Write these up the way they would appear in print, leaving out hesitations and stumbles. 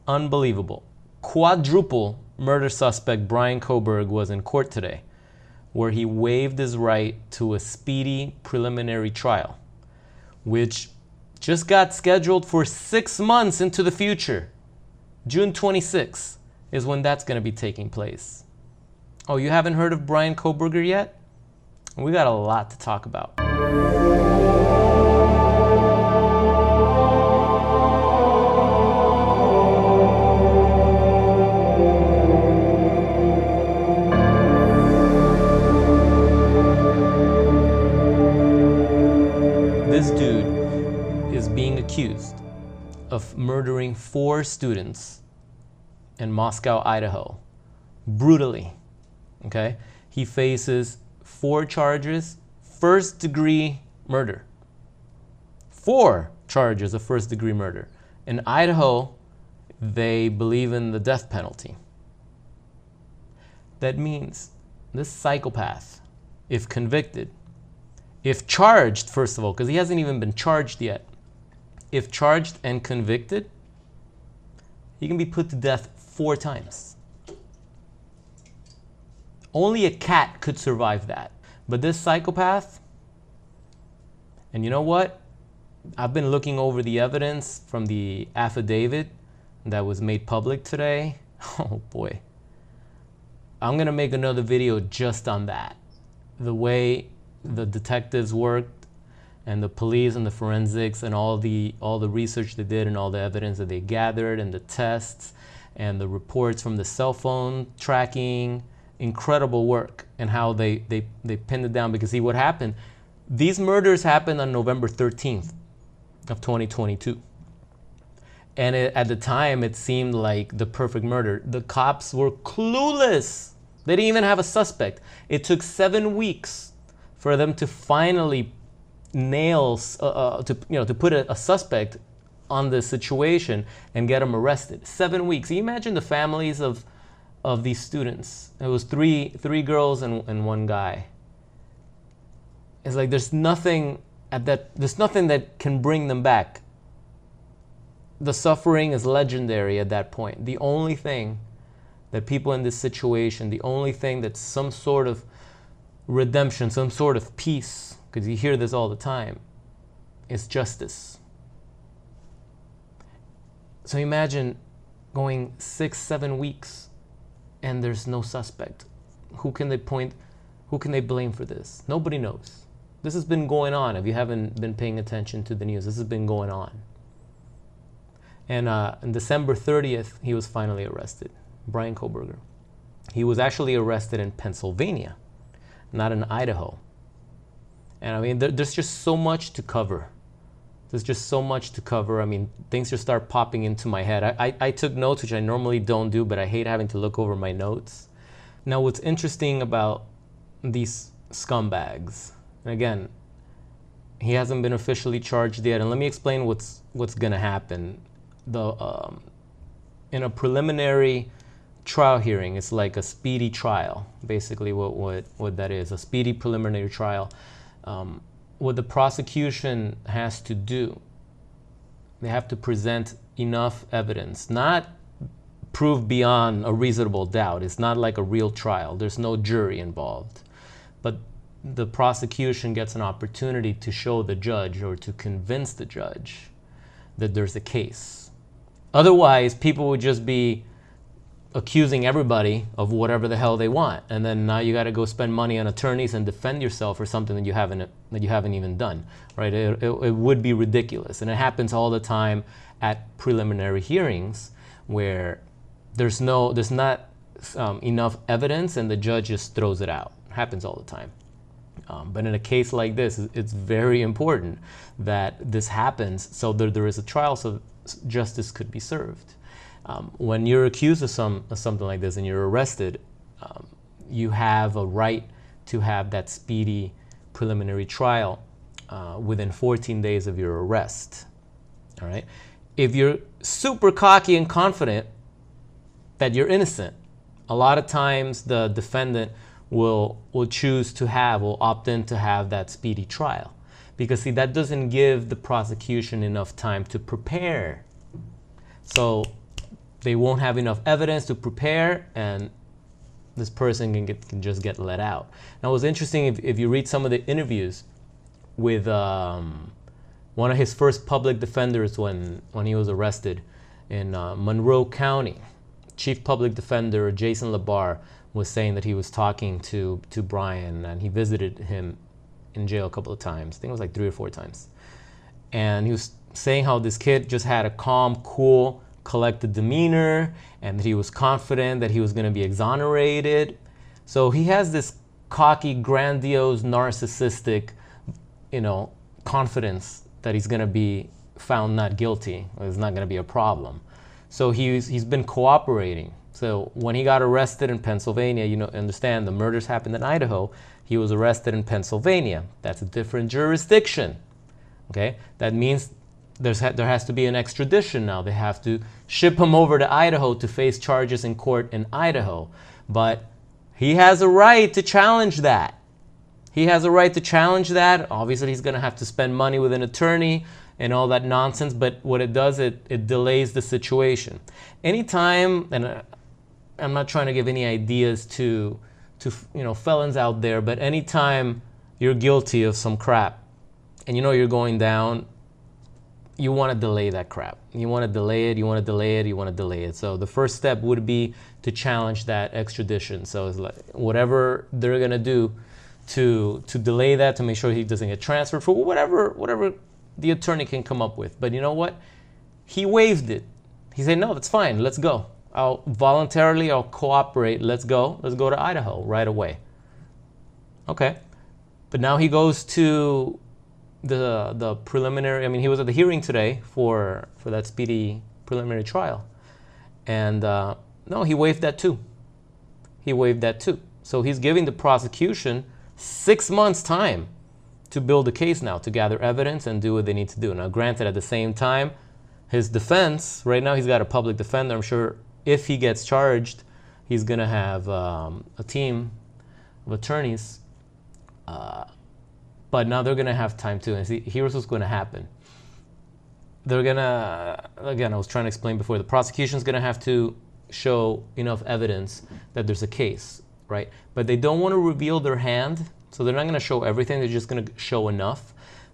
Unbelievable. Quadruple murder suspect Bryan Kohberger was in court today, where he waived his right to a speedy preliminary trial, which just got scheduled for 6 months into the future. June 26th is when that's going to be taking place. Oh, you haven't heard of Bryan Kohberger yet? We got a lot to talk about. This dude is being accused of murdering 4 students in Moscow, Idaho, brutally. Okay? He faces 4 charges, first-degree murder. 4 charges of first-degree murder. In Idaho, they believe in the death penalty. That means this psychopath, if convicted, if charged, first of all, because he hasn't even been charged yet, if charged and convicted, he can be put to death 4 times. Only a cat could survive that. But this psychopath, and you know what? I've been looking over the evidence from the affidavit that was made public today. Oh boy. I'm gonna make another video just on that. The way the detectives worked and the police and the forensics and all the research they did and all the evidence that they gathered and the tests and the reports from the cell phone tracking. Incredible work, and how they pinned it down. Because see what happened, these murders happened on November 13th of 2022, and at the time it seemed like the perfect murder. The cops were clueless. They didn't even have a suspect. It took 7 weeks for them to finally nail to put a suspect on this situation and get him arrested. 7 weeks. Can you imagine the families of these students? It was three girls and 1 guy. It's like there's nothing that can bring them back. The suffering is legendary at that point. The only thing that people in this situation, the only thing that's some sort of redemption, some sort of peace, because you hear this all the time, is justice. So imagine going 6-7 weeks and there's no suspect. Who can they blame for this? Nobody knows. This has been going on. If you haven't been paying attention to the news, this has been going on. And on December 30th, he was finally arrested, Bryan Kohberger. He was actually arrested in Pennsylvania, not in Idaho. And I mean, there's just so much to cover. There's just so much to cover. I mean, things just start popping into my head. I took notes, which I normally don't do, but I hate having to look over my notes. Now, what's interesting about these scumbags, and again, he hasn't been officially charged yet, and let me explain what's gonna happen. In a preliminary trial hearing, it's like a speedy trial, basically what that is, a speedy preliminary trial. What the prosecution has to do, they have to present enough evidence, not prove beyond a reasonable doubt. It's not like a real trial. There's no jury involved. But the prosecution gets an opportunity to show the judge or to convince the judge that there's a case. Otherwise, people would just be accusing everybody of whatever the hell they want, and then now you got to go spend money on attorneys and defend yourself for something that you haven't even done, right? It would be ridiculous, and it happens all the time at preliminary hearings where there's not enough evidence and the judge just throws it out. It happens all the time. But in a case like this, it's very important that this happens so that there is a trial, so justice could be served. When you're accused of something like this and you're arrested, you have a right to have that speedy preliminary trial within 14 days of your arrest. All right? If you're super cocky and confident that you're innocent, a lot of times the defendant will opt in to have that speedy trial. Because see, that doesn't give the prosecution enough time to prepare. So they won't have enough evidence to prepare, and this person can just get let out. Now, it was interesting if you read some of the interviews with one of his first public defenders when he was arrested in Monroe County. Chief Public Defender Jason Labar was saying that he was talking to Bryan, and he visited him in jail a couple of times. I think it was like 3 or 4 times. And he was saying how this kid just had a calm, cool, collected demeanor, and that he was confident that he was going to be exonerated. So he has this cocky, grandiose, narcissistic, confidence that he's going to be found not guilty. It's not going to be a problem. So he's been cooperating. So when he got arrested in Pennsylvania, understand the murders happened in Idaho. He was arrested in Pennsylvania. That's a different jurisdiction. Okay, that means there has to be an extradition now. They have to ship him over to Idaho to face charges in court in Idaho. But he has a right to challenge that. He has a right to challenge that. Obviously, he's going to have to spend money with an attorney and all that nonsense. But what it does, it delays the situation. Anytime, and I'm not trying to give any ideas to felons out there, but anytime you're guilty of some crap and you're going down, you want to delay that crap. You want to delay it, you want to delay it, you want to delay it. So the first step would be to challenge that extradition. So it's like whatever they're going to do to delay that, to make sure he doesn't get transferred, for whatever the attorney can come up with. But you know what? He waived it. He said, no, that's fine, let's go. I'll cooperate, let's go to Idaho right away. Okay. But now he goes to the preliminary, he was at the hearing today for that speedy preliminary trial. And no, he waived that too. So he's giving the prosecution 6 months time to build a case now, to gather evidence and do what they need to do. Now, granted, at the same time, his defense, right now he's got a public defender. I'm sure if he gets charged, he's going to have a team of attorneys. But now they're going to have time too. And see, here's what's going to happen. They're going to, again, I was trying to explain before, the prosecution's going to have to show enough evidence that there's a case, right? But they don't want to reveal their hand, so they're not going to show everything. They're just going to show enough.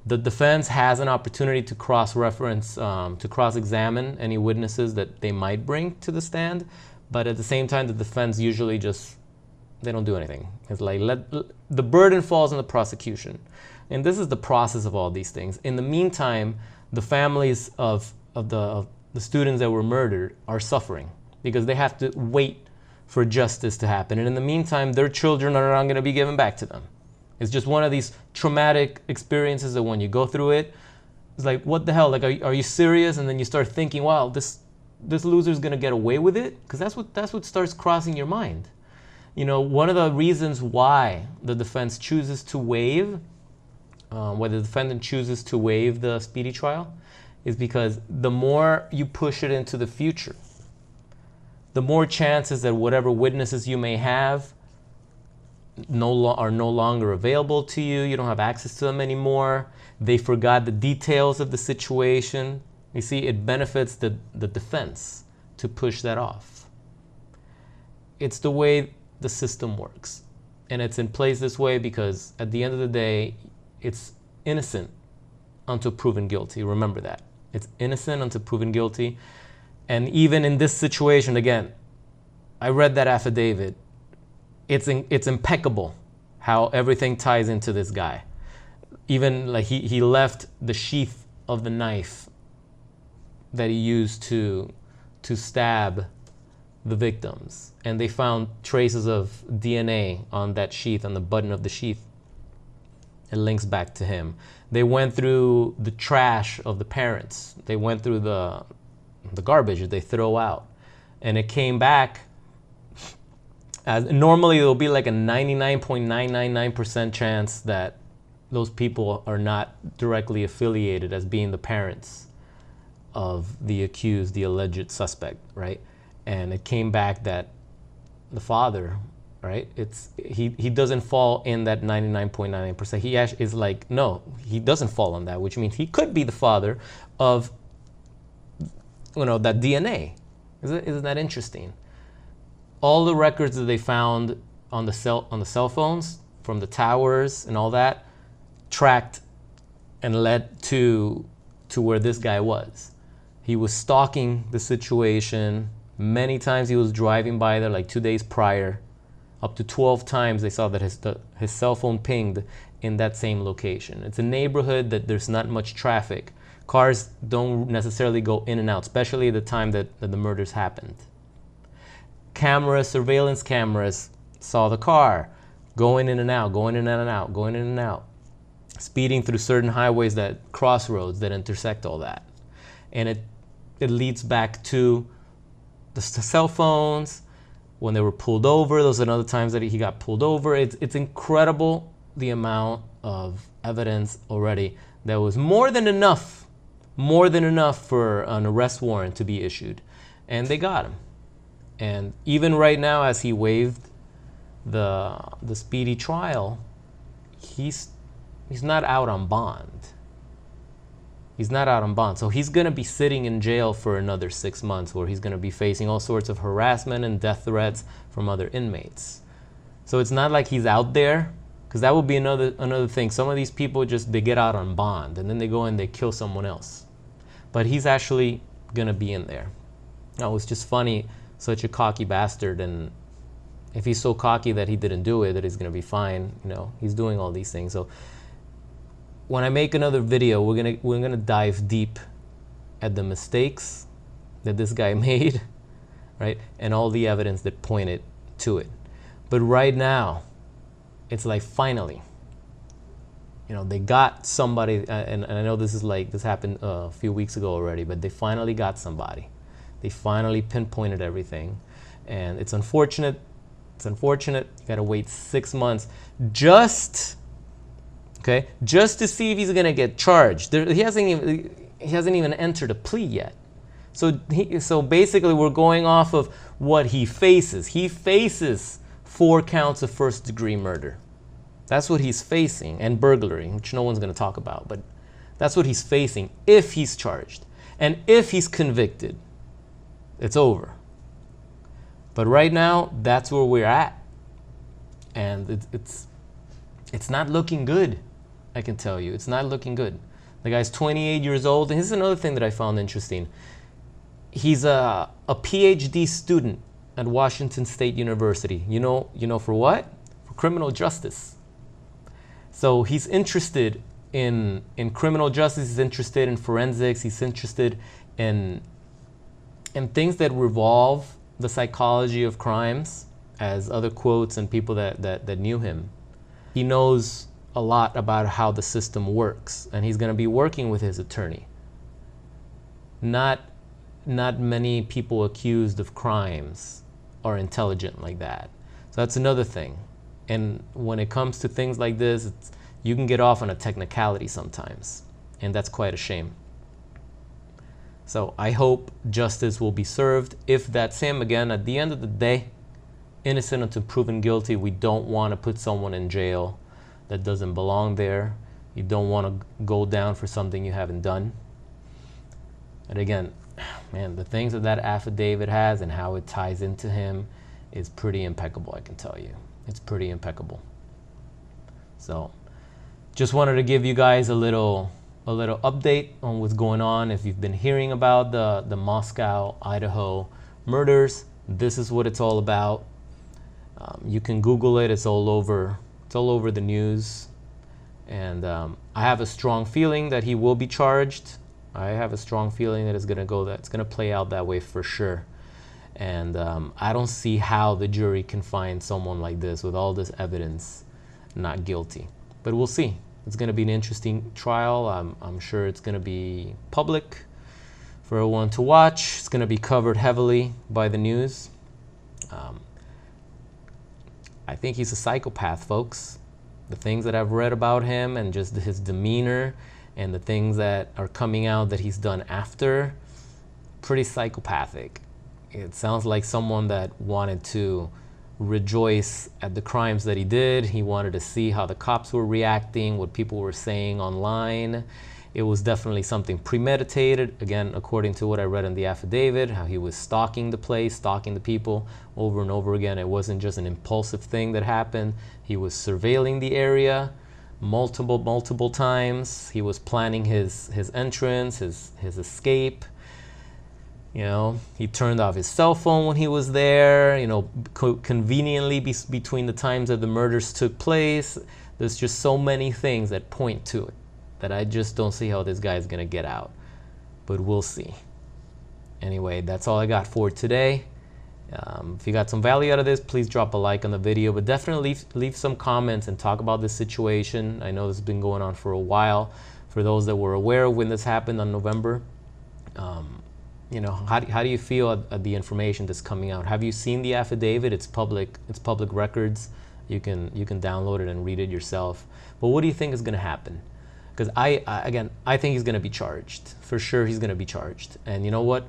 The defense has an opportunity to cross-reference, to cross-examine any witnesses that they might bring to the stand. But at the same time, the defense usually they don't do anything. It's like the burden falls on the prosecution. And this is the process of all these things. In the meantime, the families of the students that were murdered are suffering because they have to wait for justice to happen. And in the meantime, their children are not going to be given back to them. It's just one of these traumatic experiences that when you go through it, it's like, what the hell? Like, are you serious? And then you start thinking, wow, this loser's going to get away with it? Because that's what starts crossing your mind. One of the reasons why the defense chooses to waive, why the defendant chooses to waive the speedy trial, is because the more you push it into the future, the more chances that whatever witnesses you may have are no longer available to you. You don't have access to them anymore. They forgot the details of the situation. You see, it benefits the defense to push that off. It's the way the system works. And it's in place this way because at the end of the day, it's innocent until proven guilty. Remember that. It's innocent until proven guilty. And even in this situation, again, I read that affidavit. It's impeccable how everything ties into this guy. Even like he left the sheath of the knife that he used to stab the victims, and they found traces of DNA on that sheath, on the button of the sheath. It links back to him. They went through the trash of the parents. They went through the garbage that they throw out, and it came back. Normally, there'll be like a 99.999% chance that those people are not directly affiliated as being the parents of the accused, the alleged suspect, right? And it came back that the father, right? He doesn't fall in that 99.99%. He actually is like, no, he doesn't fall on that, which means he could be the father of, that DNA. Isn't that interesting? All the records that they found on the cell phones from the towers and all that tracked and led to where this guy was. He was stalking the situation. Many times he was driving by there, like 2 days prior. Up to 12 times they saw that his cell phone pinged in that same location. It's a neighborhood that there's not much traffic. Cars don't necessarily go in and out, especially at the time that the murders happened. Cameras, surveillance cameras, saw the car going in and out, going in and out, going in and out, speeding through certain highways, that crossroads that intersect all that. And it leads back to the cell phones, when they were pulled over. Those are another times that he got pulled over. It's incredible the amount of evidence already that was more than enough for an arrest warrant to be issued. And they got him. And even right now, as he waived the speedy trial, he's not out on bond. He's not out on bond. So he's going to be sitting in jail for another 6 months, where he's going to be facing all sorts of harassment and death threats from other inmates. So it's not like he's out there, because that would be another thing. Some of these people they get out on bond and then they go and they kill someone else. But he's actually going to be in there. Now, it's just funny, such a cocky bastard, and if he's so cocky that he didn't do it, that he's going to be fine, he's doing all these things. So when I make another video, we're gonna dive deep at the mistakes that this guy made, right? And all the evidence that pointed to it. But right now, it's like finally, they got somebody, and I know this happened a few weeks ago already, but they finally got somebody. They finally pinpointed everything. And it's unfortunate. You gotta wait 6 months just to see if he's gonna get charged. He hasn't even entered a plea yet. So basically, we're going off of what he faces. He faces 4 counts of first-degree murder. That's what he's facing, and burglary, which no one's gonna talk about. But that's what he's facing if he's charged, and if he's convicted, it's over. But right now, that's where we're at, and it's not looking good. I can tell you, it's not looking good. The guy's 28 years old, and here's another thing that I found interesting. He's a PhD student at Washington State University. You know for what? For criminal justice. So he's interested in criminal justice. He's interested in forensics. He's interested in things that revolve the psychology of crimes, as other quotes and people that knew him. He knows a lot about how the system works, and he's going to be working with his attorney. Not many people accused of crimes are intelligent like that. So that's another thing. And when it comes to things like this, you can get off on a technicality sometimes, and that's quite a shame. So I hope justice will be served. If that's him, again, at the end of the day, innocent until proven guilty. We don't want to put someone in jail that doesn't belong there. You don't want to go down for something you haven't done. And again, man, the things that affidavit has and how it ties into him is pretty impeccable, I can tell you. It's pretty impeccable. So just wanted to give you guys a little update on what's going on. If you've been hearing about the Moscow, Idaho murders, this is what it's all about. You can Google it. It's all over the news. And I have a strong feeling that he will be charged. I have a strong feeling that it's going to play out that way for sure. And I don't see how the jury can find someone like this with all this evidence not guilty. But we'll see. It's going to be an interesting trial. I'm sure it's going to be public for everyone to watch. It's going to be covered heavily by the news. I think he's a psychopath, folks. The things that I've read about him and just his demeanor and the things that are coming out that he's done after, pretty psychopathic. It sounds like someone that wanted to rejoice at the crimes that he did. He wanted to see how the cops were reacting, what people were saying online, It was definitely something premeditated, again, according to what I read in the affidavit, how he was stalking the place, stalking the people over and over again. It wasn't just an impulsive thing that happened. He was surveilling the area multiple times. He was planning his entrance, his escape. You know, he turned off his cell phone when he was there, you know, conveniently between the times that the murders took place. There's just so many things that point to it that I just don't see how this guy is going to get out. But we'll see. Anyway, that's all I got for today. If you got some value out of this, please drop a like on the video, but definitely leave some comments and talk about this situation. I know this has been going on for a while. For those that were aware of when this happened on November, you know, how do you feel at the information that's coming out? Have you seen the affidavit? It's public records. You can download it and read it yourself. But what do you think is going to happen? Because I think he's going to be charged. For sure he's going to be charged. And you know what?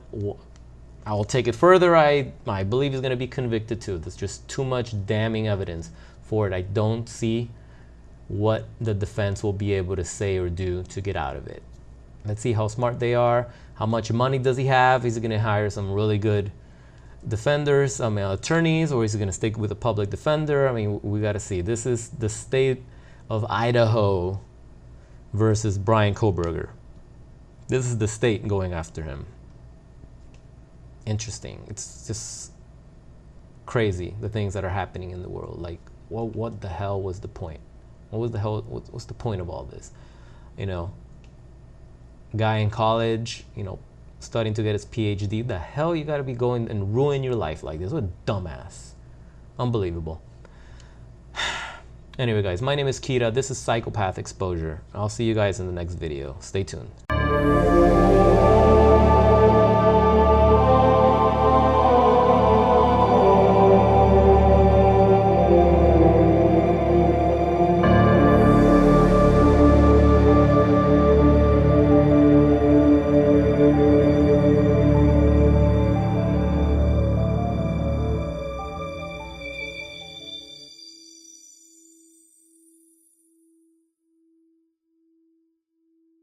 I will take it further. I believe he's going to be convicted too. There's just too much damning evidence for it. I don't see what the defense will be able to say or do to get out of it. Let's see how smart they are. How much money does he have? Is he going to hire some really good defenders, attorneys, or is he going to stick with a public defender? I mean, we got to see. This is the state of Idaho versus Bryan Kohberger. This is the state going after him. Interesting. It's just crazy, the things that are happening in the world. Like, what the hell was the point? What's the point of all this? You know, guy in college, you know, starting to get his PhD. The hell you got to be going and ruin your life like this? What a dumbass. Unbelievable. Anyway, guys, my name is Kira. This is Psychopath Exposure. I'll see you guys in the next video. Stay tuned.